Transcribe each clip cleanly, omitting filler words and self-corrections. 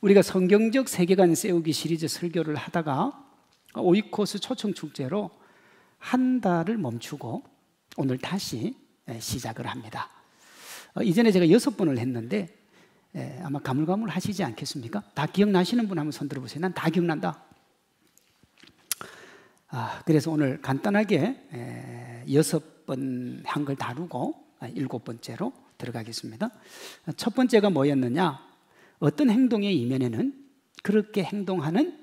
우리가 성경적 세계관 세우기 시리즈 설교를 하다가 오이코스 초청축제로 한 달을 멈추고 오늘 다시 시작을 합니다. 이전에 제가 6번을 했는데 아마 가물가물하시지 않겠습니까? 다 기억나시는 분 한번 손 들어보세요. 난 다 기억난다. 그래서 오늘 간단하게 6번 한 걸 다루고 7번째로 들어가겠습니다. 첫 번째가 뭐였느냐? 어떤 행동의 이면에는 그렇게 행동하는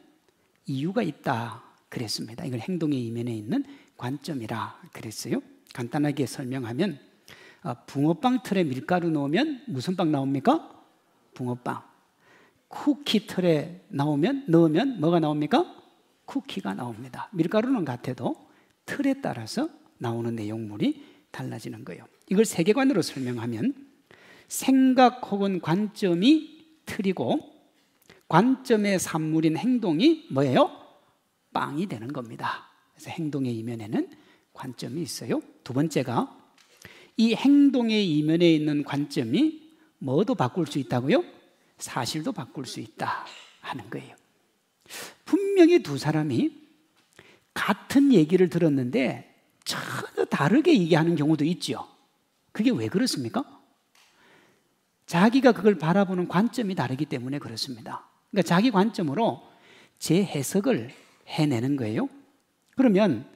이유가 있다 그랬습니다. 이걸 행동의 이면에 있는 관점이라 그랬어요. 간단하게 설명하면 붕어빵 틀에 밀가루 넣으면 무슨 빵 나옵니까? 붕어빵. 쿠키 틀에 넣으면 뭐가 나옵니까? 쿠키가 나옵니다. 밀가루는 같아도 틀에 따라서 나오는 내용물이 달라지는 거예요. 이걸 세계관으로 설명하면 생각 혹은 관점이 틀이고 관점의 산물인 행동이 뭐예요? 빵이 되는 겁니다. 그래서 행동의 이면에는 관점이 있어요. 두 번째가 이 행동의 이면에 있는 관점이 뭐도 바꿀 수 있다고요? 사실도 바꿀 수 있다 하는 거예요. 분명히 두 사람이 같은 얘기를 들었는데 전혀 다르게 얘기하는 경우도 있죠. 그게 왜 그렇습니까? 자기가 그걸 바라보는 관점이 다르기 때문에 그렇습니다. 그러니까 자기 관점으로 재해석을 해내는 거예요. 그러면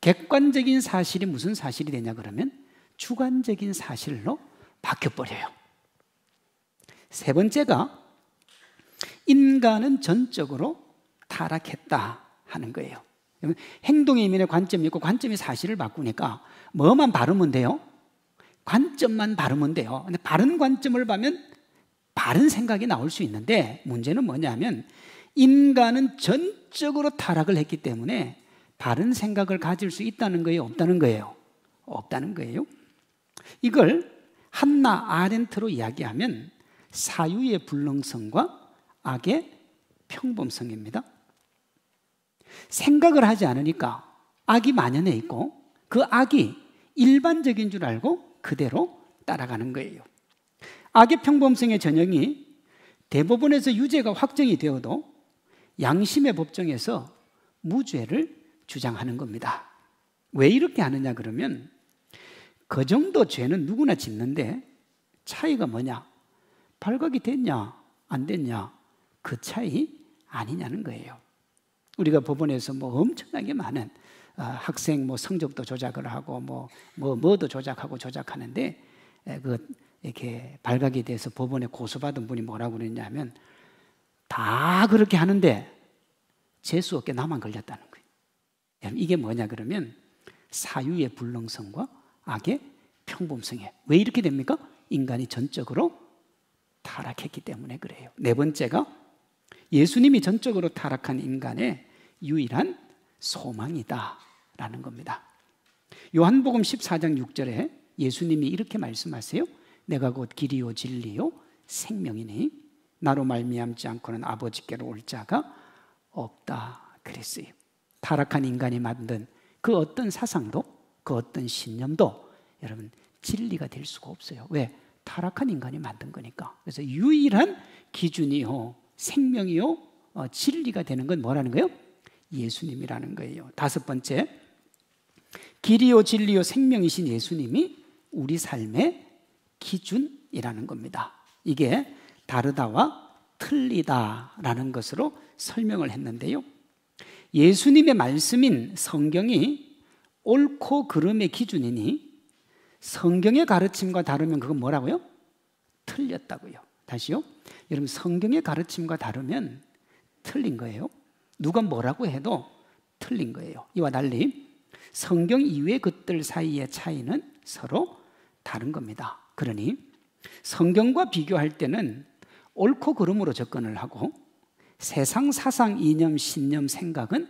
객관적인 사실이 무슨 사실이 되냐 그러면 주관적인 사실로 바뀌어버려요. 세 번째가 인간은 전적으로 타락했다 하는 거예요. 행동의 이면에 관점이 있고 관점이 사실을 바꾸니까 뭐만 바르면 돼요? 관점만 바르면 돼요. 근데 바른 관점을 보면 바른 생각이 나올 수 있는데 문제는 뭐냐면 인간은 전적으로 타락을 했기 때문에 바른 생각을 가질 수 있다는 거예요? 없다는 거예요? 없다는 거예요. 이걸 한나 아렌트로 이야기하면 사유의 불능성과 악의 평범성입니다. 생각을 하지 않으니까 악이 만연해 있고 그 악이 일반적인 줄 알고 그대로 따라가는 거예요. 악의 평범성의 전형이 대법원에서 유죄가 확정이 되어도 양심의 법정에서 무죄를 주장하는 겁니다. 왜 이렇게 하느냐 그러면 그 정도 죄는 누구나 짓는데 차이가 뭐냐? 발각이 됐냐 안 됐냐 그 차이 아니냐는 거예요. 우리가 법원에서 엄청나게 많은 학생 성적도 조작을 하고 뭐도 조작하고 조작하는데 이렇게 발각이 돼서 법원에 고소받은 분이 뭐라고 그랬냐면 다 그렇게 하는데 재수 없게 나만 걸렸다는 거예요. 이게 뭐냐 그러면 사유의 불능성과 악의 평범성이에요. 왜 이렇게 됩니까? 인간이 전적으로 타락했기 때문에 그래요. 네 번째가 예수님이 전적으로 타락한 인간의 유일한 소망이다라는 겁니다. 요한복음 14장 6절에 예수님이 이렇게 말씀하세요. 내가 곧 길이요 진리요 생명이니 나로 말미암지 않고는 아버지께로 올 자가 없다 그랬어요. 타락한 인간이 만든 그 어떤 사상도 그 어떤 신념도 여러분 진리가 될 수가 없어요. 왜? 타락한 인간이 만든 거니까. 그래서 유일한 기준이요 생명이요 진리가 되는 건 뭐라는 거예요? 예수님이라는 거예요. 다섯 번째, 길이요 진리요 생명이신 예수님이 우리 삶의 기준이라는 겁니다. 이게 다르다와 틀리다라는 것으로 설명을 했는데요. 예수님의 말씀인 성경이 옳고 그름의 기준이니 성경의 가르침과 다르면 그건 뭐라고요? 틀렸다고요. 다시요. 여러분 성경의 가르침과 다르면 틀린 거예요. 누가 뭐라고 해도 틀린 거예요. 이와 달리 성경 이외의 것들 사이의 차이는 서로 다른 겁니다. 그러니 성경과 비교할 때는 옳고 그름으로 접근을 하고 세상 사상, 이념, 신념, 생각은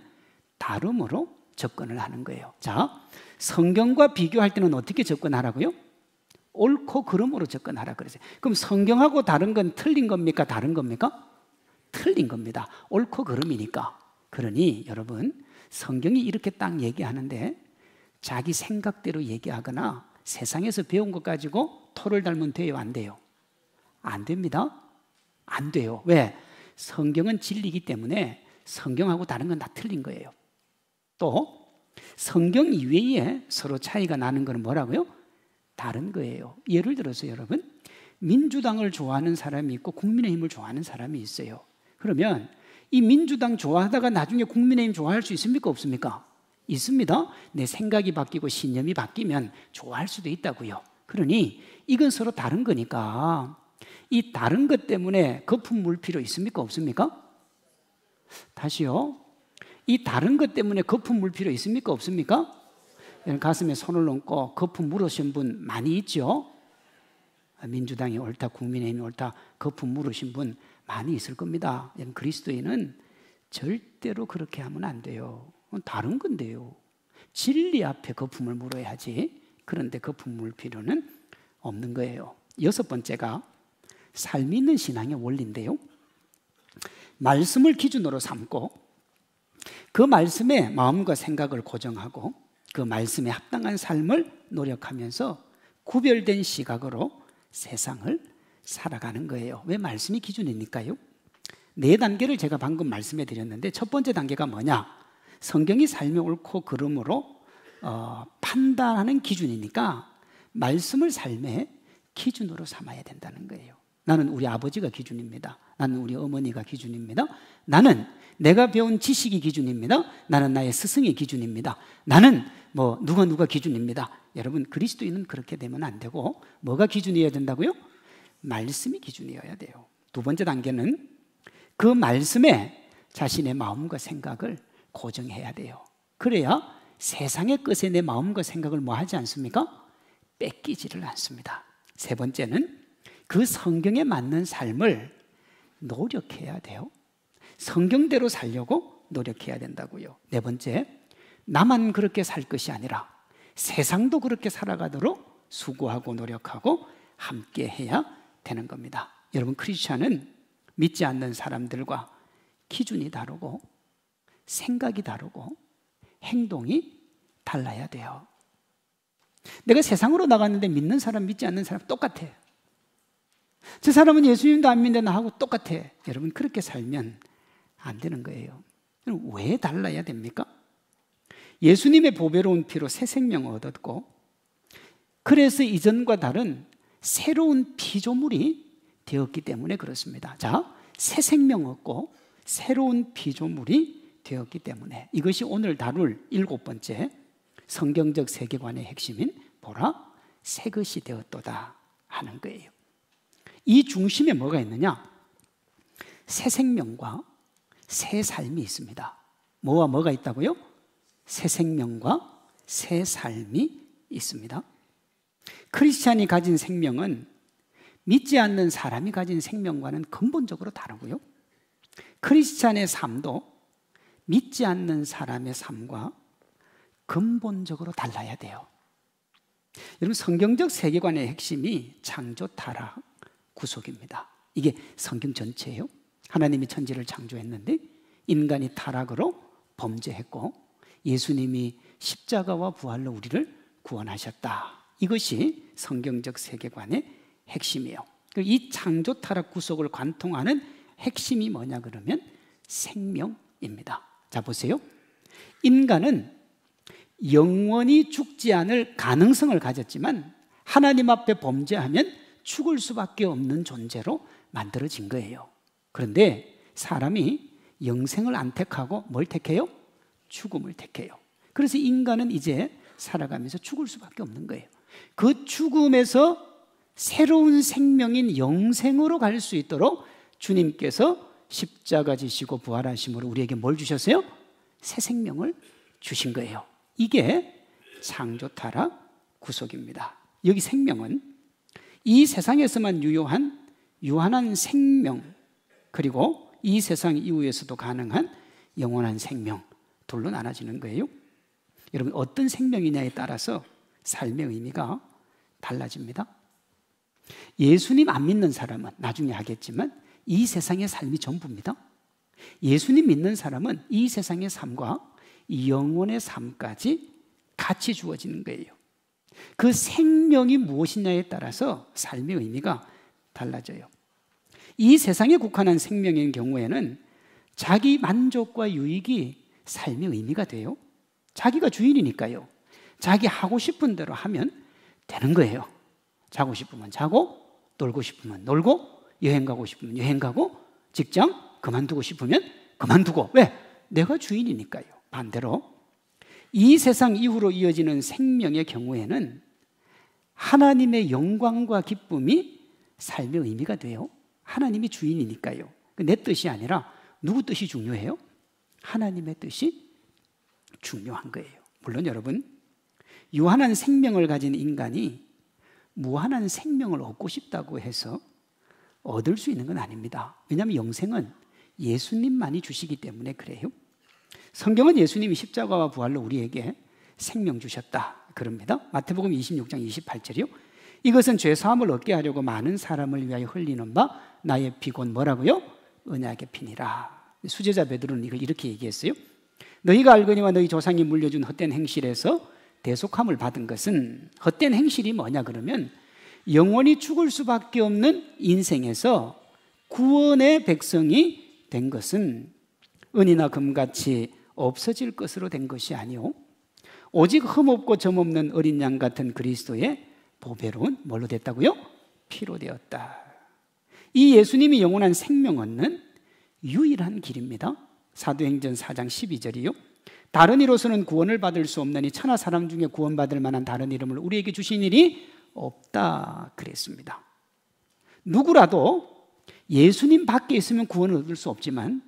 다름으로 접근을 하는 거예요. 자, 성경과 비교할 때는 어떻게 접근하라고요? 옳고 그름으로 접근하라 그러세요. 그럼 성경하고 다른 건 틀린 겁니까? 다른 겁니까? 틀린 겁니다. 옳고 그름이니까. 그러니 여러분 성경이 이렇게 딱 얘기하는데 자기 생각대로 얘기하거나 세상에서 배운 것 가지고 토를 달면 돼요? 안 돼요? 안 됩니다. 안 돼요. 왜? 성경은 진리이기 때문에 성경하고 다른 건 다 틀린 거예요. 또 성경 이외에 서로 차이가 나는 건 뭐라고요? 다른 거예요. 예를 들어서 여러분, 민주당을 좋아하는 사람이 있고 국민의힘을 좋아하는 사람이 있어요. 그러면 이 민주당 좋아하다가 나중에 국민의힘 좋아할 수 있습니까? 없습니까? 있습니다. 내 생각이 바뀌고 신념이 바뀌면 좋아할 수도 있다고요. 그러니 이건 서로 다른 거니까 이 다른 것 때문에 거품 물 필요 있습니까? 없습니까? 다시요. 이 다른 것 때문에 거품 물 필요 있습니까? 없습니까? 가슴에 손을 얹고 거품 물으신 분 많이 있죠? 민주당이 옳다, 국민의힘이 옳다, 거품 물으신 분 많이 있을 겁니다. 그리스도인은 절대로 그렇게 하면 안 돼요. 다른 건데요. 진리 앞에 거품을 물어야지. 그런데 거품 물 필요는 없는 거예요. 여섯 번째가 삶이 있는 신앙의 원리인데요. 말씀을 기준으로 삼고 그 말씀에 마음과 생각을 고정하고 그 말씀에 합당한 삶을 노력하면서 구별된 시각으로 세상을 살아가는 거예요. 왜 말씀이 기준이니까요? 네 단계를 제가 방금 말씀해 드렸는데 첫 번째 단계가 뭐냐? 성경이 삶의 옳고 그름으로 판단하는 기준이니까 말씀을 삶의 기준으로 삼아야 된다는 거예요. 나는 우리 아버지가 기준입니다. 나는 우리 어머니가 기준입니다. 나는 내가 배운 지식이 기준입니다. 나는 나의 스승이 기준입니다. 나는 누가 기준입니다. 여러분, 그리스도인은 그렇게 되면 안 되고 뭐가 기준이어야 된다고요? 말씀이 기준이어야 돼요. 두 번째 단계는 그 말씀에 자신의 마음과 생각을 고정해야 돼요. 그래야 세상의 것에 내 마음과 생각을 뭐 하지 않습니까? 뺏기지를 않습니다. 세 번째는 그 성경에 맞는 삶을 노력해야 돼요. 성경대로 살려고 노력해야 된다고요. 네 번째, 나만 그렇게 살 것이 아니라 세상도 그렇게 살아가도록 수고하고 노력하고 함께 해야 되는 겁니다. 여러분, 크리스찬은 믿지 않는 사람들과 기준이 다르고 생각이 다르고 행동이 달라야 돼요. 내가 세상으로 나갔는데 믿는 사람, 믿지 않는 사람 똑같아. 저 사람은 예수님도 안 믿는데 나하고 똑같아. 여러분, 그렇게 살면 안 되는 거예요. 왜 달라야 됩니까? 예수님의 보배로운 피로 새 생명을 얻었고, 그래서 이전과 다른 새로운 피조물이 되었기 때문에 그렇습니다. 자, 새 생명 얻고 새로운 피조물이 되었기 때문에 이것이 오늘 다룰 일곱 번째 성경적 세계관의 핵심인 보라, 새 것이 되었도다 하는 거예요. 이 중심에 뭐가 있느냐? 새 생명과 새 삶이 있습니다. 뭐와 뭐가 있다고요? 새 생명과 새 삶이 있습니다. 크리스찬이 가진 생명은 믿지 않는 사람이 가진 생명과는 근본적으로 다르고요. 크리스찬의 삶도 믿지 않는 사람의 삶과 근본적으로 달라야 돼요. 여러분, 성경적 세계관의 핵심이 창조, 타락, 구속입니다. 이게 성경 전체예요. 하나님이 천지를 창조했는데 인간이 타락으로 범죄했고 예수님이 십자가와 부활로 우리를 구원하셨다. 이것이 성경적 세계관의 핵심이에요. 이 창조, 타락, 구속을 관통하는 핵심이 뭐냐 그러면 생명입니다. 자, 보세요. 인간은 영원히 죽지 않을 가능성을 가졌지만 하나님 앞에 범죄하면 죽을 수밖에 없는 존재로 만들어진 거예요. 그런데 사람이 영생을 안 택하고 뭘 택해요? 죽음을 택해요. 그래서 인간은 이제 살아가면서 죽을 수밖에 없는 거예요. 그 죽음에서 새로운 생명인 영생으로 갈 수 있도록 주님께서 십자가 지시고 부활하심으로 우리에게 뭘 주셨어요? 새 생명을 주신 거예요. 이게 창조, 타락, 구속입니다. 여기 생명은 이 세상에서만 유한한 생명, 그리고 이 세상 이후에서도 가능한 영원한 생명, 둘로 나눠지는 거예요. 여러분, 어떤 생명이냐에 따라서 삶의 의미가 달라집니다. 예수님 안 믿는 사람은 나중에 하겠지만 이 세상의 삶이 전부입니다. 예수님 믿는 사람은 이 세상의 삶과 영원의 삶까지 같이 주어지는 거예요. 그 생명이 무엇이냐에 따라서 삶의 의미가 달라져요. 이 세상에 국한한 생명인 경우에는 자기 만족과 유익이 삶의 의미가 돼요. 자기가 주인이니까요. 자기 하고 싶은 대로 하면 되는 거예요. 자고 싶으면 자고, 놀고 싶으면 놀고, 여행 가고 싶으면 여행 가고, 직장 그만두고 싶으면 그만두고. 왜? 내가 주인이니까요. 반대로 이 세상 이후로 이어지는 생명의 경우에는 하나님의 영광과 기쁨이 삶의 의미가 돼요. 하나님이 주인이니까요. 내 뜻이 아니라 누구 뜻이 중요해요? 하나님의 뜻이 중요한 거예요. 물론 여러분, 유한한 생명을 가진 인간이 무한한 생명을 얻고 싶다고 해서 얻을 수 있는 건 아닙니다. 왜냐하면 영생은 예수님만이 주시기 때문에 그래요. 성경은 예수님이 십자가와 부활로 우리에게 생명 주셨다 그럽니다. 마태복음 26장 28절이요. 이것은 죄사함을 얻게 하려고 많은 사람을 위하여 흘리는 바 나의 피 곧 뭐라고요? 언약의 피니라. 수제자 베드로는 이걸 이렇게 얘기했어요. 너희가 알거니와 너희 조상이 물려준 헛된 행실에서 대속함을 받은 것은, 헛된 행실이 뭐냐 그러면 영원히 죽을 수밖에 없는 인생에서 구원의 백성이 된 것은 은이나 금같이 없어질 것으로 된 것이 아니오 오직 흠없고 점없는 어린 양 같은 그리스도의 보배로운 뭘로 됐다고요? 피로 되었다. 이 예수님이 영원한 생명 얻는 유일한 길입니다. 사도행전 4장 12절이요. 다른 이로서는 구원을 받을 수 없나니 천하 사람 중에 구원받을 만한 다른 이름을 우리에게 주신 일이 없다 그랬습니다. 누구라도 예수님 밖에 있으면 구원을 얻을 수 없지만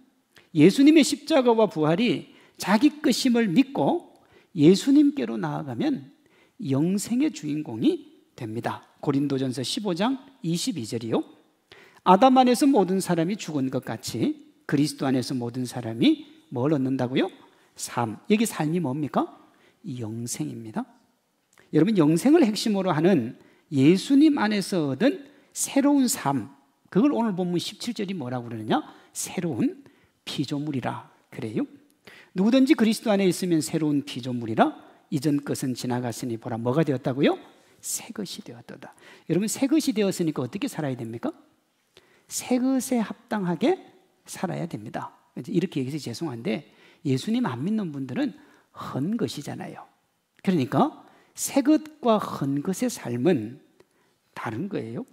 예수님의 십자가와 부활이 자기 것임을 믿고 예수님께로 나아가면 영생의 주인공이 됩니다. 고린도전서 15장 22절이요. 아담 안에서 모든 사람이 죽은 것 같이 그리스도 안에서 모든 사람이 뭘 얻는다고요? 삶. 여기 삶이 뭡니까? 영생입니다. 여러분, 영생을 핵심으로 하는 예수님 안에서 얻은 새로운 삶, 그걸 오늘 본문 17절이 뭐라고 그러느냐? 새로운 피조물이라 그래요. 누구든지 그리스도 안에 있으면 새로운 피조물이라 이전 것은 지나갔으니 보라 뭐가 되었다고요? 새 것이 되었다. 여러분, 새 것이 되었으니까 어떻게 살아야 됩니까? 새 것에 합당하게 살아야 됩니다. 이렇게 얘기해서 죄송한데 예수님 안 믿는 분들은 헌 것이잖아요. 그러니까 새 것과 헌 것의 삶은 다른 거예요.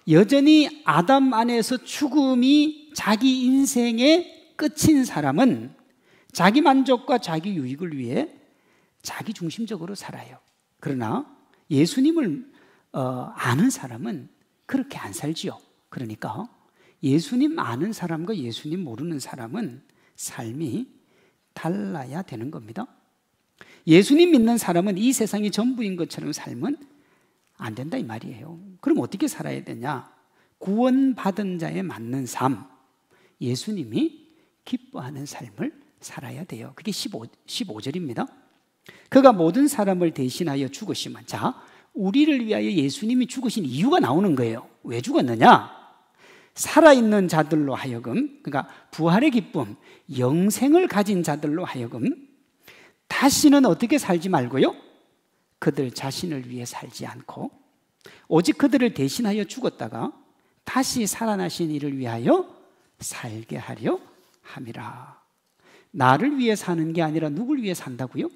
여전히 아담 안에서 죽음이 자기 인생의 끝인 사람은 자기 만족과 자기 유익을 위해 자기 중심적으로 살아요. 그러나 예수님을 아는 사람은 그렇게 안 살지요. 그러니까 예수님 아는 사람과 예수님 모르는 사람은 삶이 달라야 되는 겁니다. 예수님 믿는 사람은 이 세상이 전부인 것처럼 살면 안 된다 이 말이에요. 그럼 어떻게 살아야 되냐? 구원받은 자에 맞는 삶, 예수님이 기뻐하는 삶을 살아야 돼요. 그게 15절입니다. 그가 모든 사람을 대신하여 죽으시면, 자, 우리를 위하여 예수님이 죽으신 이유가 나오는 거예요. 왜 죽었느냐? 살아있는 자들로 하여금, 그러니까 부활의 기쁨, 영생을 가진 자들로 하여금 다시는 어떻게 살지 말고요? 그들 자신을 위해 살지 않고 오직 그들을 대신하여 죽었다가 다시 살아나신 이를 위하여 살게 하려 함이라. 나를 위해 사는 게 아니라 누굴 위해 산다고요?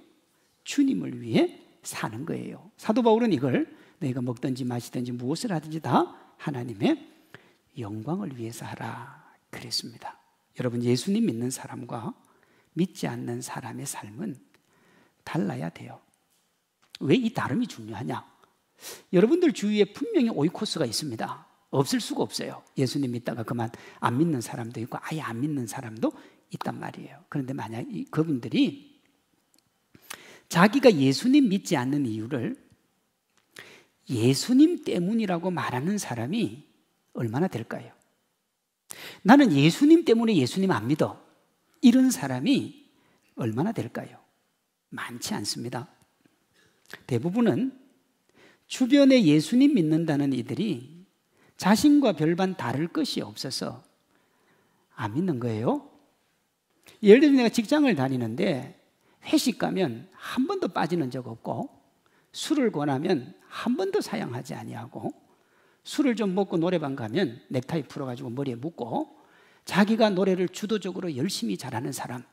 주님을 위해 사는 거예요. 사도 바울은 이걸 너희가 먹든지 마시든지 무엇을 하든지 다 하나님의 영광을 위해서 하라 그랬습니다. 여러분, 예수님 믿는 사람과 믿지 않는 사람의 삶은 달라야 돼요. 왜 이 다름이 중요하냐? 여러분들 주위에 분명히 오이코스가 있습니다. 없을 수가 없어요. 예수님 믿다가 그만 안 믿는 사람도 있고 아예 안 믿는 사람도 있단 말이에요. 그런데 만약 그분들이 자기가 예수님 믿지 않는 이유를 예수님 때문이라고 말하는 사람이 얼마나 될까요? 나는 예수님 때문에 예수님 안 믿어, 이런 사람이 얼마나 될까요? 많지 않습니다. 대부분은 주변에 예수님 믿는다는 이들이 자신과 별반 다를 것이 없어서 안 믿는 거예요. 예를 들면 내가 직장을 다니는데 회식 가면 한 번도 빠지는 적 없고 술을 권하면 한 번도 사양하지 아니하고 술을 좀 먹고 노래방 가면 넥타이 풀어가지고 머리에 묶고 자기가 노래를 주도적으로 열심히 잘하는 사람.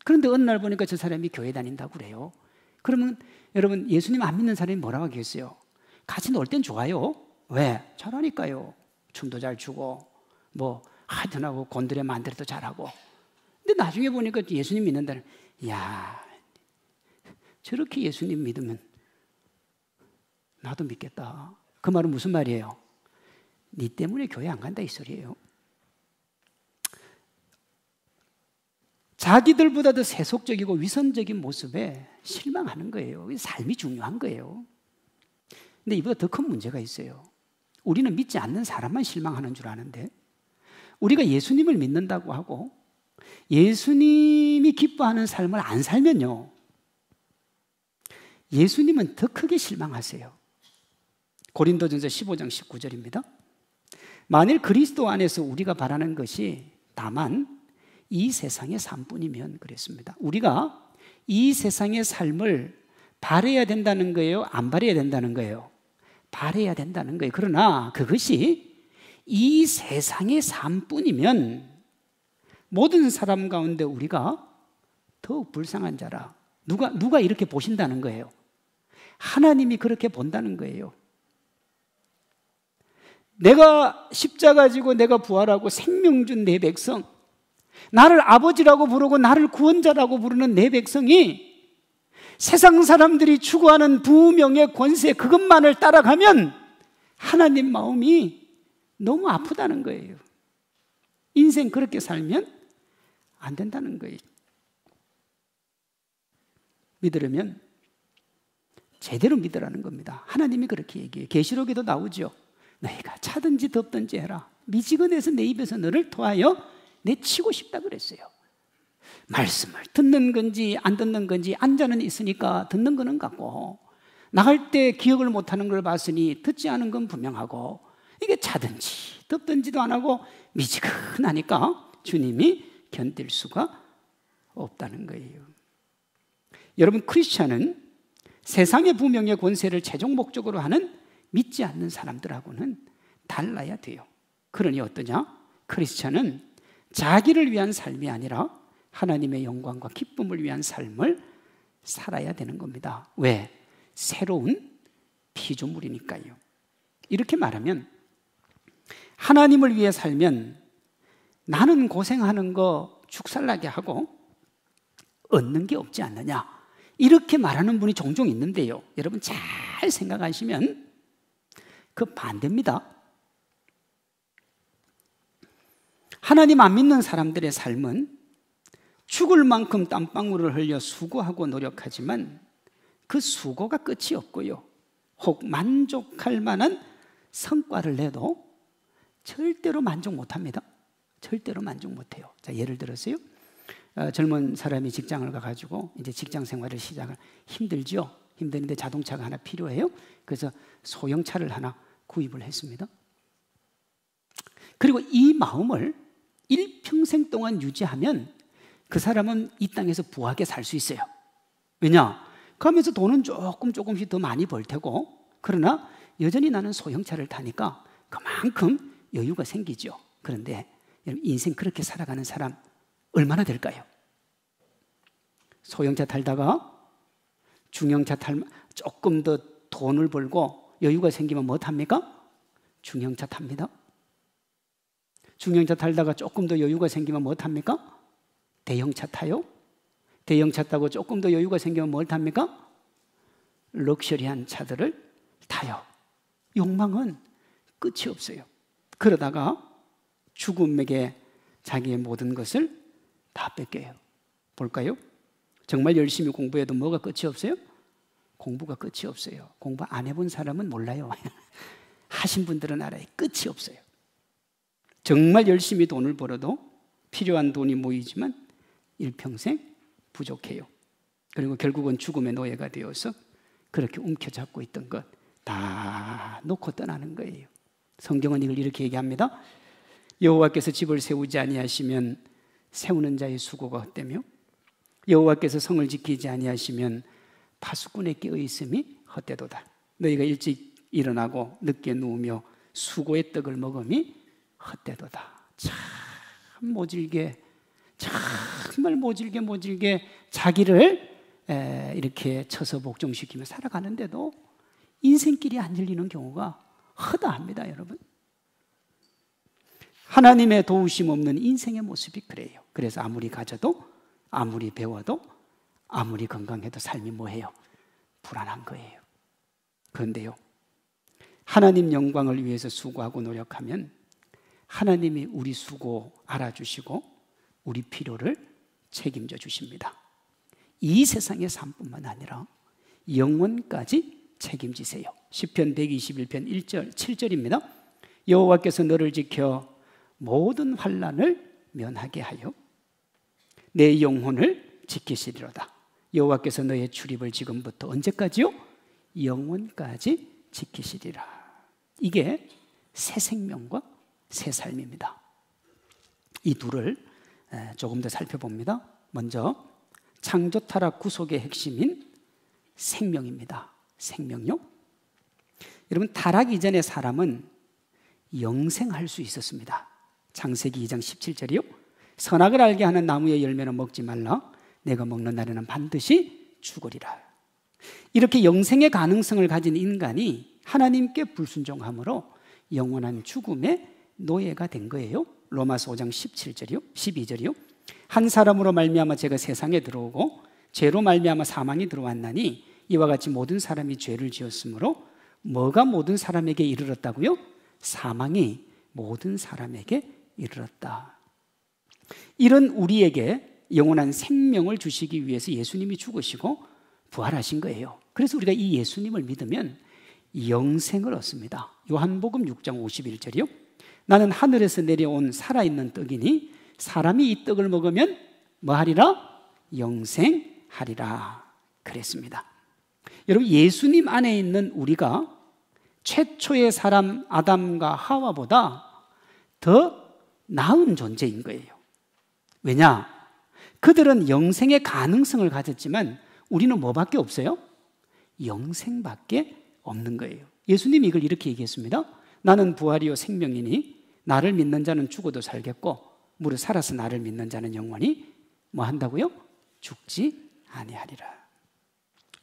그런데 어느 날 보니까 저 사람이 교회 다닌다고 그래요. 그러면 여러분 예수님 안 믿는 사람이 뭐라고 하겠어요? 같이 놀 땐 좋아요. 왜? 잘하니까요. 춤도 잘 추고 뭐 하여튼하고 곤드레 만드레도 잘하고. 근데 나중에 보니까 예수님 믿는다는, 야, 저렇게 예수님 믿으면 나도 믿겠다. 그 말은 무슨 말이에요? 니 때문에 교회 안 간다 이 소리예요. 자기들보다 더 세속적이고 위선적인 모습에 실망하는 거예요. 삶이 중요한 거예요. 근데 이보다 더 큰 문제가 있어요. 우리는 믿지 않는 사람만 실망하는 줄 아는데, 우리가 예수님을 믿는다고 하고 예수님이 기뻐하는 삶을 안 살면요, 예수님은 더 크게 실망하세요. 고린도전서 15장 19절입니다. 만일 그리스도 안에서 우리가 바라는 것이 다만 이 세상의 삶뿐이면, 그랬습니다. 우리가 이 세상의 삶을 바라야 된다는 거예요? 안 바라야 된다는 거예요? 바라야 된다는 거예요. 그러나 그것이 이 세상의 삶뿐이면 모든 사람 가운데 우리가 더욱 불쌍한 자라. 누가 이렇게 보신다는 거예요? 하나님이 그렇게 본다는 거예요. 내가 십자가 지고 내가 부활하고 생명 준 내 백성, 나를 아버지라고 부르고 나를 구원자라고 부르는 내 백성이 세상 사람들이 추구하는 부명의 권세, 그것만을 따라가면 하나님 마음이 너무 아프다는 거예요. 인생 그렇게 살면 안 된다는 거예요. 믿으려면 제대로 믿으라는 겁니다. 하나님이 그렇게 얘기해요. 계시록에도 나오죠. 너희가 차든지 덥든지 해라. 미지근해서 내 입에서 너를 토하여 내치고 싶다 그랬어요. 말씀을 듣는 건지 안 듣는 건지 앉아는 있으니까 듣는 거는 같고, 나갈 때 기억을 못하는 걸 봤으니 듣지 않은 건 분명하고, 이게 차든지 덥든지도 안 하고 미지근하니까 주님이 견딜 수가 없다는 거예요. 여러분, 크리스찬은 세상의 부명의 권세를 최종 목적으로 하는 믿지 않는 사람들하고는 달라야 돼요. 그러니 어떠냐? 크리스찬은 자기를 위한 삶이 아니라 하나님의 영광과 기쁨을 위한 삶을 살아야 되는 겁니다. 왜? 새로운 피조물이니까요. 이렇게 말하면, 하나님을 위해 살면 나는 고생하는 거 죽살나게 하고 얻는 게 없지 않느냐, 이렇게 말하는 분이 종종 있는데요, 여러분 잘 생각하시면 그 반대입니다. 하나님 안 믿는 사람들의 삶은 죽을 만큼 땀방울을 흘려 수고하고 노력하지만 그 수고가 끝이 없고요, 혹 만족할 만한 성과를 내도 절대로 만족 못합니다. 절대로 만족 못해요. 자, 예를 들어서요, 젊은 사람이 직장을 가가지고 이제 직장 생활을 시작을, 힘들죠. 힘드는데 자동차가 하나 필요해요. 그래서 소형차를 하나 구입을 했습니다. 그리고 이 마음을 일평생 동안 유지하면 그 사람은 이 땅에서 부하게 살 수 있어요. 왜냐? 그러면서 돈은 조금씩 더 많이 벌 테고, 그러나 여전히 나는 소형차를 타니까 그만큼 여유가 생기죠. 그런데 인생 그렇게 살아가는 사람 얼마나 될까요? 소형차 탈다가 중형차 탈 조금 더 돈을 벌고 여유가 생기면 뭐 탑니까? 중형차 탑니다. 중형차 탈다가 조금 더 여유가 생기면 뭐 탑니까? 대형차 타요. 대형차 타고 조금 더 여유가 생기면 뭘 탑니까? 럭셔리한 차들을 타요. 욕망은 끝이 없어요. 그러다가 죽음에게 자기의 모든 것을 다 뺏겨요. 볼까요? 정말 열심히 공부해도 뭐가 끝이 없어요? 공부가 끝이 없어요. 공부 안 해본 사람은 몰라요. 하신 분들은 알아요. 끝이 없어요. 정말 열심히 돈을 벌어도 필요한 돈이 모이지만 일평생 부족해요. 그리고 결국은 죽음의 노예가 되어서 그렇게 움켜잡고 있던 것 다 놓고 떠나는 거예요. 성경은 이걸 이렇게 얘기합니다. 여호와께서 집을 세우지 아니하시면 세우는 자의 수고가 헛되며, 여호와께서 성을 지키지 아니하시면 파수꾼에게 의심이 헛되도다. 너희가 일찍 일어나고 늦게 누우며 수고의 떡을 먹음이 헛되도다. 참 모질게, 정말 모질게 자기를 이렇게 쳐서 복종시키며 살아가는데도 인생길이 안 열리는 경우가 허다합니다, 여러분. 하나님의 도우심 없는 인생의 모습이 그래요. 그래서 아무리 가져도, 아무리 배워도, 아무리 건강해도 삶이 뭐예요? 불안한 거예요. 그런데요, 하나님 영광을 위해서 수고하고 노력하면 하나님이 우리 수고 알아주시고 우리 필요를 책임져 주십니다. 이 세상의 삶뿐만 아니라 영원까지 책임지세요. 시편 121편 1절 7절입니다. 여호와께서 너를 지켜 모든 환난을 면하게 하여 내 영혼을 지키시리로다. 여호와께서 너의 출입을 지금부터 언제까지요? 영원까지 지키시리라. 이게 새 생명과 새 삶입니다. 이 둘을 조금 더 살펴봅니다. 먼저 창조 타락 구속의 핵심인 생명입니다. 생명요. 여러분, 타락 이전의 사람은 영생할 수 있었습니다. 창세기 2장 17절이요. 선악을 알게 하는 나무의 열매는 먹지 말라. 내가 먹는 날에는 반드시 죽으리라. 이렇게 영생의 가능성을 가진 인간이 하나님께 불순종함으로 영원한 죽음의 노예가 된 거예요. 로마서 5장 17절이요, 12절이요. 한 사람으로 말미암아 죄가 세상에 들어오고 죄로 말미암아 사망이 들어왔나니 이와 같이 모든 사람이 죄를 지었으므로 뭐가 모든 사람에게 이르렀다고요? 사망이 모든 사람에게 이르렀다. 이런 우리에게 영원한 생명을 주시기 위해서 예수님이 죽으시고 부활하신 거예요. 그래서 우리가 이 예수님을 믿으면 영생을 얻습니다. 요한복음 6장 51절이요. 나는 하늘에서 내려온 살아있는 떡이니 사람이 이 떡을 먹으면 뭐하리라? 영생하리라 그랬습니다. 여러분, 예수님 안에 있는 우리가 최초의 사람 아담과 하와보다 더 나은 존재인 거예요. 왜냐? 그들은 영생의 가능성을 가졌지만 우리는 뭐밖에 없어요? 영생밖에 없는 거예요. 예수님이 이걸 이렇게 얘기했습니다. 나는 부활이요 생명이니 나를 믿는 자는 죽어도 살겠고 무릇 살아서 나를 믿는 자는 영원히 뭐 한다고요? 죽지 아니하리라.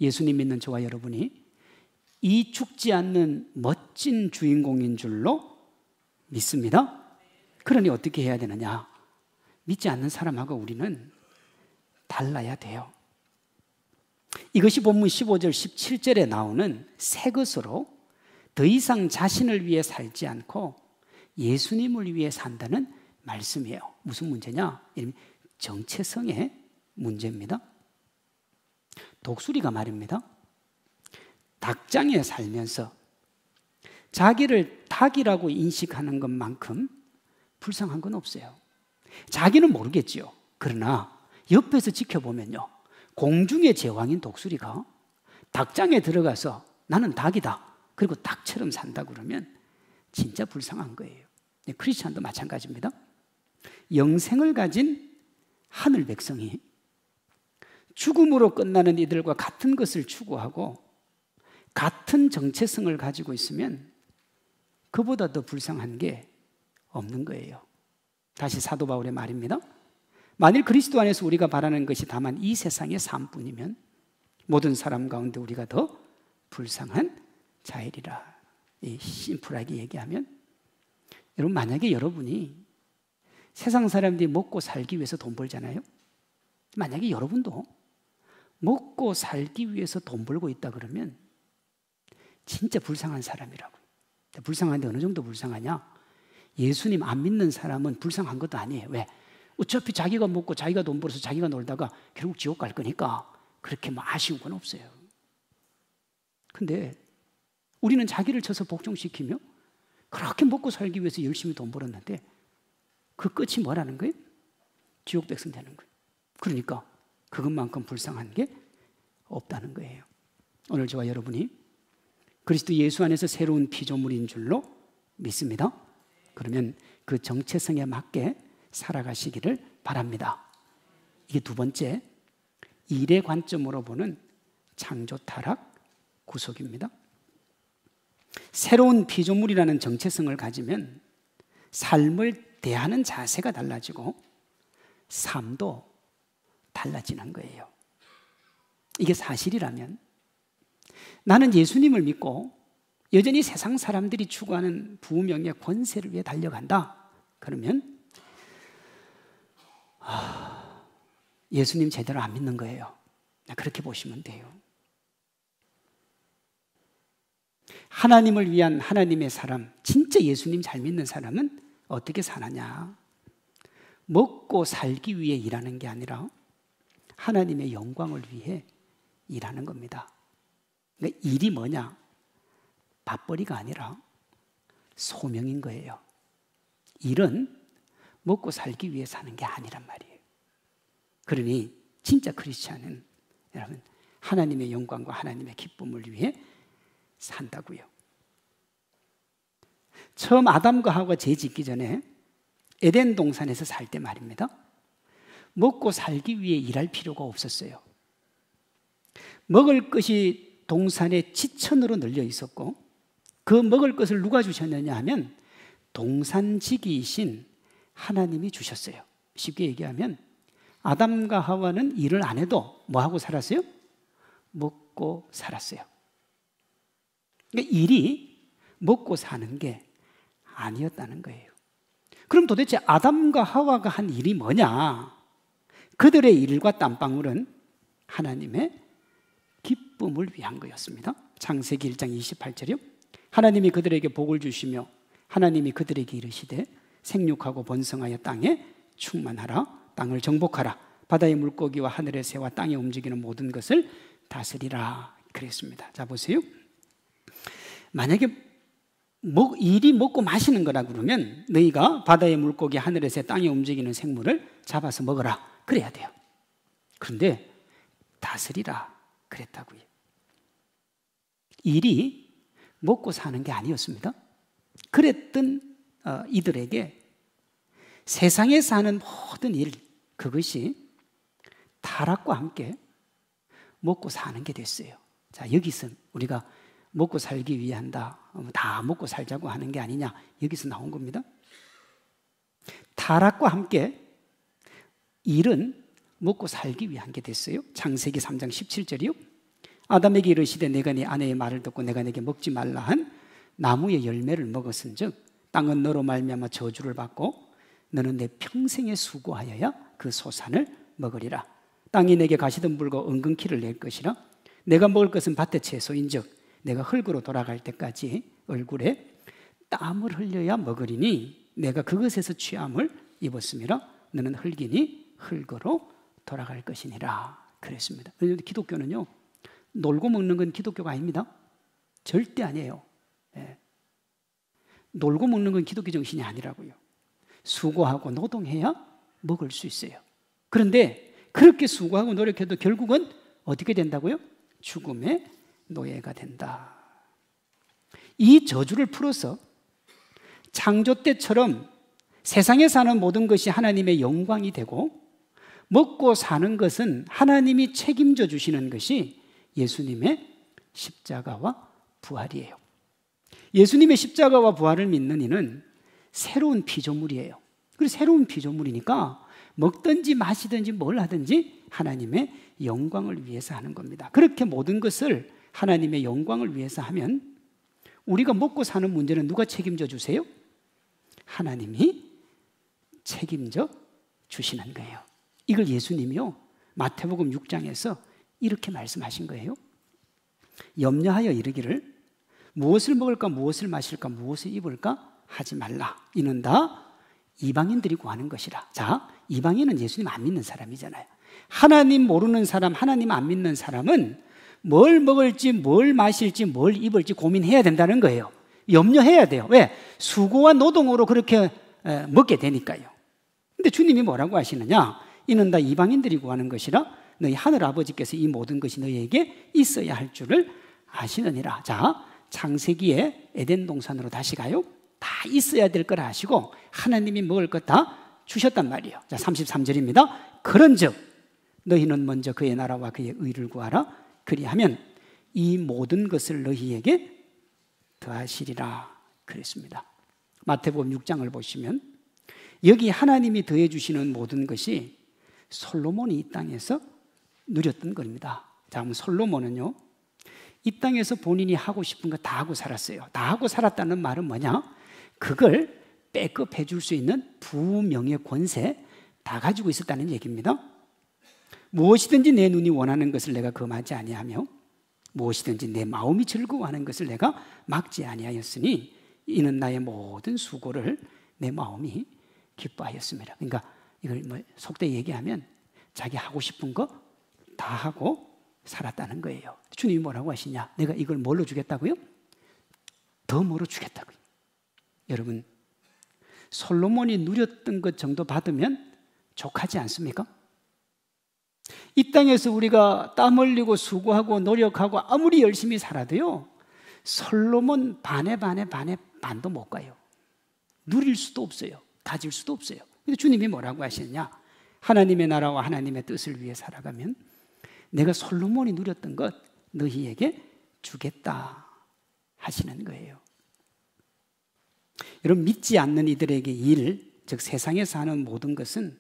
예수님 믿는 저와 여러분이 이 죽지 않는 멋진 주인공인 줄로 믿습니다. 그러니 어떻게 해야 되느냐? 믿지 않는 사람하고 우리는 달라야 돼요. 이것이 본문 15절 17절에 나오는 새 것으로 더 이상 자신을 위해 살지 않고 예수님을 위해 산다는 말씀이에요. 무슨 문제냐? 정체성의 문제입니다. 독수리가 말입니다. 닭장에 살면서 자기를 닭이라고 인식하는 것만큼 불쌍한 건 없어요. 자기는 모르겠지요. 그러나 옆에서 지켜보면요, 공중의 제왕인 독수리가 닭장에 들어가서 나는 닭이다, 그리고 닭처럼 산다 그러면 진짜 불쌍한 거예요. 크리스찬도 마찬가지입니다. 영생을 가진 하늘 백성이 죽음으로 끝나는 이들과 같은 것을 추구하고 같은 정체성을 가지고 있으면 그보다 더 불쌍한 게 없는 거예요. 다시 사도 바울의 말입니다. 만일 그리스도 안에서 우리가 바라는 것이 다만 이 세상의 삶뿐이면 모든 사람 가운데 우리가 더 불쌍한 자이리라. 심플하게 얘기하면, 여러분, 만약에 여러분이 세상 사람들이 먹고 살기 위해서 돈 벌잖아요. 만약에 여러분도 먹고 살기 위해서 돈 벌고 있다 그러면 진짜 불쌍한 사람이라고요. 불쌍한데 어느 정도 불쌍하냐? 예수님 안 믿는 사람은 불쌍한 것도 아니에요. 왜? 어차피 자기가 먹고 자기가 돈 벌어서 자기가 놀다가 결국 지옥 갈 거니까 그렇게 뭐 아쉬운 건 없어요. 근데 우리는 자기를 쳐서 복종시키며 그렇게 먹고 살기 위해서 열심히 돈 벌었는데 그 끝이 뭐라는 거예요? 지옥 백성 되는 거예요. 그러니까 그것만큼 불쌍한 게 없다는 거예요. 오늘 저와 여러분이 그리스도 예수 안에서 새로운 피조물인 줄로 믿습니다. 그러면 그 정체성에 맞게 살아가시기를 바랍니다. 이게 두 번째, 일의 관점으로 보는 창조 타락 구속입니다. 새로운 피조물이라는 정체성을 가지면 삶을 대하는 자세가 달라지고 삶도 달라지는 거예요. 이게 사실이라면 나는 예수님을 믿고 여전히 세상 사람들이 추구하는 부명의 권세를 위해 달려간다. 그러면 예수님 제대로 안 믿는 거예요. 그렇게 보시면 돼요. 하나님을 위한 하나님의 사람, 진짜 예수님 잘 믿는 사람은 어떻게 사느냐? 먹고 살기 위해 일하는 게 아니라 하나님의 영광을 위해 일하는 겁니다. 그러니까 일이 뭐냐? 밥벌이가 아니라 소명인 거예요. 일은 먹고 살기 위해 사는 게 아니란 말이에요. 그러니 진짜 크리스찬은 여러분 하나님의 영광과 하나님의 기쁨을 위해 산다고요. 처음 아담과 하와가 죄 짓기 전에 에덴 동산에서 살 때 말입니다. 먹고 살기 위해 일할 필요가 없었어요. 먹을 것이 동산에 지천으로 널려 있었고 그 먹을 것을 누가 주셨느냐 하면 동산지기이신 하나님이 주셨어요. 쉽게 얘기하면 아담과 하와는 일을 안 해도 뭐하고 살았어요? 먹고 살았어요. 그러니까 일이 먹고 사는 게 아니었다는 거예요. 그럼 도대체 아담과 하와가 한 일이 뭐냐? 그들의 일과 땀방울은 하나님의 기쁨을 위한 거였습니다. 창세기 1장 28절이요. 하나님이 그들에게 복을 주시며 하나님이 그들에게 이르시되 생육하고 번성하여 땅에 충만하라. 땅을 정복하라. 바다의 물고기와 하늘의 새와 땅에 움직이는 모든 것을 다스리라. 그랬습니다. 자 보세요. 만약에 일이 먹고 마시는 거라 그러면 너희가 바다의 물고기, 하늘의 새, 땅에 움직이는 생물을 잡아서 먹어라. 그래야 돼요. 그런데 다스리라 그랬다고요. 일이 먹고 사는 게 아니었습니다. 그랬던 이들에게 세상에서 하는 모든 일, 그것이 타락과 함께 먹고 사는 게 됐어요. 자, 여기서 우리가 먹고 살기 위해 한다, 다 먹고 살자고 하는 게 아니냐, 여기서 나온 겁니다. 타락과 함께 일은 먹고 살기 위한 게 됐어요. 창세기 3장 17절이요. 아담에게 이르시되 내가 네 아내의 말을 듣고 내가 내게 먹지 말라 한 나무의 열매를 먹었은즉 땅은 너로 말미암아 저주를 받고 너는 내 평생에 수고하여야 그 소산을 먹으리라. 땅이 내게 가시덤불과 은근키를 낼 것이라. 내가 먹을 것은 밭의 채소인즉 내가 흙으로 돌아갈 때까지 얼굴에 땀을 흘려야 먹으리니 내가 그것에서 취함을 입었음이라. 너는 흙이니 흙으로 돌아갈 것이니라. 그랬습니다. 그런데 기독교는요, 놀고 먹는 건 기독교가 아닙니다. 절대 아니에요. 예. 놀고 먹는 건 기독교 정신이 아니라고요. 수고하고 노동해야 먹을 수 있어요. 그런데 그렇게 수고하고 노력해도 결국은 어떻게 된다고요? 죽음의 노예가 된다. 이 저주를 풀어서 창조 때처럼 세상에 사는 모든 것이 하나님의 영광이 되고 먹고 사는 것은 하나님이 책임져 주시는 것이 예수님의 십자가와 부활이에요. 예수님의 십자가와 부활을 믿는 이는 새로운 피조물이에요. 그리고 새로운 피조물이니까 먹든지 마시든지 뭘 하든지 하나님의 영광을 위해서 하는 겁니다. 그렇게 모든 것을 하나님의 영광을 위해서 하면 우리가 먹고 사는 문제는 누가 책임져 주세요? 하나님이 책임져 주시는 거예요. 이걸 예수님이요, 마태복음 6장에서 이렇게 말씀하신 거예요. 염려하여 이르기를 무엇을 먹을까, 무엇을 마실까, 무엇을 입을까 하지 말라. 이는 다 이방인들이 구하는 것이라. 자, 이방인은 예수님 안 믿는 사람이잖아요. 하나님 모르는 사람, 하나님 안 믿는 사람은 뭘 먹을지, 뭘 마실지, 뭘 입을지 고민해야 된다는 거예요. 염려해야 돼요. 왜? 수고와 노동으로 그렇게 먹게 되니까요. 근데 주님이 뭐라고 하시느냐? 이는 다 이방인들이 구하는 것이라 너희 하늘 아버지께서 이 모든 것이 너희에게 있어야 할 줄을 아시느니라. 자, 창세기에 에덴 동산으로 다시 가요. 다 있어야 될 걸 아시고 하나님이 먹을 것 다 주셨단 말이에요. 자, 33절입니다. 그런즉 너희는 먼저 그의 나라와 그의 의를 구하라. 그리하면 이 모든 것을 너희에게 더하시리라 그랬습니다. 마태복음 6장을 보시면 여기 하나님이 더해 주시는 모든 것이 솔로몬이 이 땅에서 누렸던 겁니다. 자, 그럼 솔로몬은요, 이 땅에서 본인이 하고 싶은 거 다 하고 살았어요. 다 하고 살았다는 말은 뭐냐? 그걸 백업해 줄 수 있는 부명예 권세 다 가지고 있었다는 얘기입니다. 무엇이든지 내 눈이 원하는 것을 내가 금하지 아니하며 무엇이든지 내 마음이 즐거워하는 것을 내가 막지 아니하였으니 이는 나의 모든 수고를 내 마음이 기뻐하였습니다. 그러니까 이걸 뭐 속되 얘기하면 자기 하고 싶은 거 다 하고 살았다는 거예요. 주님이 뭐라고 하시냐? 내가 이걸 뭘로 주겠다고요? 더 뭐로 주겠다고요. 여러분, 솔로몬이 누렸던 것 정도 받으면 족하지 않습니까? 이 땅에서 우리가 땀 흘리고 수고하고 노력하고 아무리 열심히 살아도요, 솔로몬 반에 반도 못 가요. 누릴 수도 없어요. 가질 수도 없어요. 근데 주님이 뭐라고 하시느냐? 하나님의 나라와 하나님의 뜻을 위해 살아가면 내가 솔로몬이 누렸던 것 너희에게 주겠다 하시는 거예요. 여러분, 믿지 않는 이들에게 일, 즉 세상에서 하는 모든 것은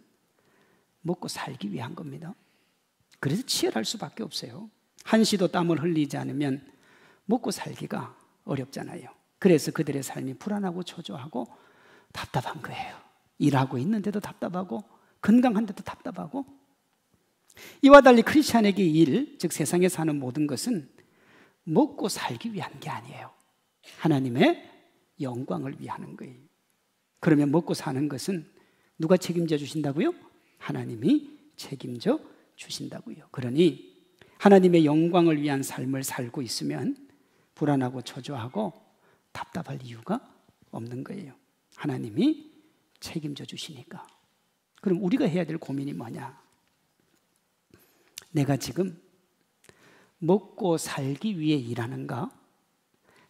먹고 살기 위한 겁니다. 그래서 치열할 수밖에 없어요. 한시도 땀을 흘리지 않으면 먹고 살기가 어렵잖아요. 그래서 그들의 삶이 불안하고 초조하고 답답한 거예요. 일하고 있는데도 답답하고 건강한데도 답답하고. 이와 달리 크리스찬에게 일, 즉 세상에 사는 모든 것은 먹고 살기 위한 게 아니에요. 하나님의 영광을 위하는 거예요. 그러면 먹고 사는 것은 누가 책임져 주신다고요? 하나님이 책임져 주신다고요. 그러니 하나님의 영광을 위한 삶을 살고 있으면 불안하고 초조하고 답답할 이유가 없는 거예요. 하나님이 책임져 주시니까. 그럼 우리가 해야 될 고민이 뭐냐? 내가 지금 먹고 살기 위해 일하는가?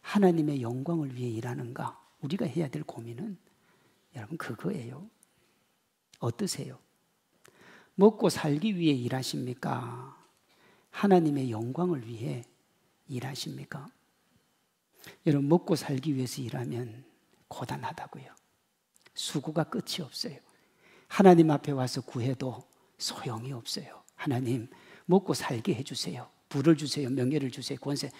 하나님의 영광을 위해 일하는가? 우리가 해야 될 고민은 여러분 그거예요. 어떠세요? 먹고 살기 위해 일하십니까? 하나님의 영광을 위해 일하십니까? 여러분, 먹고 살기 위해서 일하면 고단하다고요. 수고가 끝이 없어요. 하나님 앞에 와서 구해도 소용이 없어요. 하나님, 먹고 살게 해주세요. 부를 주세요. 명예를 주세요. 권세.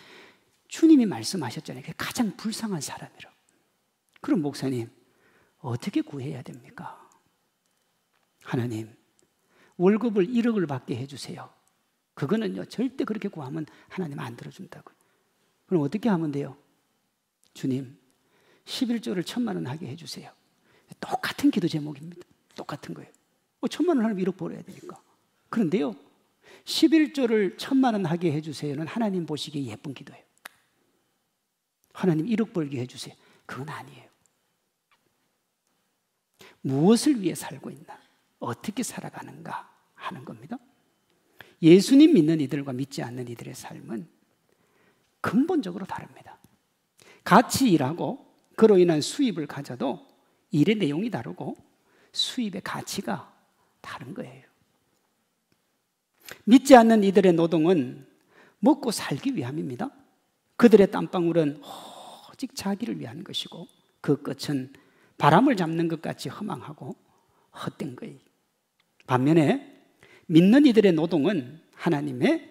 주님이 말씀하셨잖아요. 가장 불쌍한 사람이라. 그럼 목사님, 어떻게 구해야 됩니까? 하나님, 월급을 1억을 받게 해주세요. 그거는요, 절대 그렇게 구하면 하나님 안 들어준다고요. 그럼 어떻게 하면 돼요? 주님, 11조를 1,000만 원 하게 해주세요. 똑같은 기도 제목입니다. 똑같은 거예요. 1,000만 원 하면 1억 벌어야 되니까. 그런데요, 11조를 1,000만 원 하게 해주세요는 하나님 보시기에 예쁜 기도예요. 하나님 1억 벌게 해주세요. 그건 아니에요. 무엇을 위해 살고 있나? 어떻게 살아가는가 하는 겁니다. 예수님 믿는 이들과 믿지 않는 이들의 삶은 근본적으로 다릅니다. 같이 일하고 그로 인한 수입을 가져도 일의 내용이 다르고 수입의 가치가 다른 거예요. 믿지 않는 이들의 노동은 먹고 살기 위함입니다. 그들의 땀방울은 오직 자기를 위한 것이고 그 끝은 바람을 잡는 것 같이 허망하고 헛된 거예요. 반면에 믿는 이들의 노동은 하나님의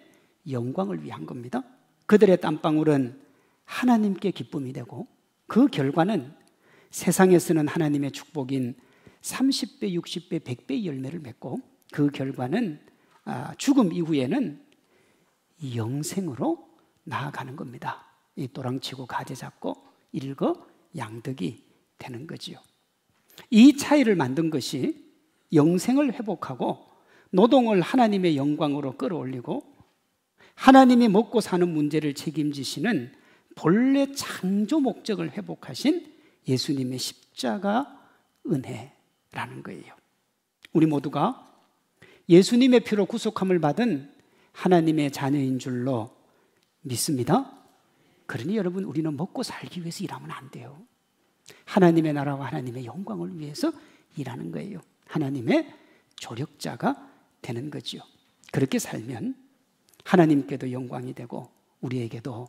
영광을 위한 겁니다. 그들의 땀방울은 하나님께 기쁨이 되고 그 결과는 세상에서는 하나님의 축복인 30배, 60배, 100배의 열매를 맺고 그 결과는 죽음 이후에는 영생으로 나아가는 겁니다. 이 또랑치고 가재 잡고 일거 양득이 되는 거지요. 이 차이를 만든 것이 영생을 회복하고 노동을 하나님의 영광으로 끌어올리고 하나님이 먹고 사는 문제를 책임지시는 본래 창조 목적을 회복하신 예수님의 십자가 은혜라는 거예요. 우리 모두가 예수님의 피로 구속함을 받은 하나님의 자녀인 줄로 믿습니다. 그러니 여러분, 우리는 먹고 살기 위해서 일하면 안 돼요. 하나님의 나라와 하나님의 영광을 위해서 일하는 거예요. 하나님의 조력자가 되는 거지요. 그렇게 살면 하나님께도 영광이 되고 우리에게도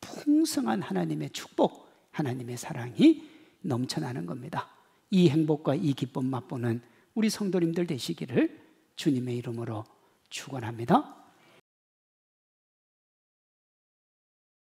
풍성한 하나님의 축복, 하나님의 사랑이 넘쳐나는 겁니다. 이 행복과 이 기쁨 맛보는 우리 성도님들 되시기를 주님의 이름으로 축원합니다.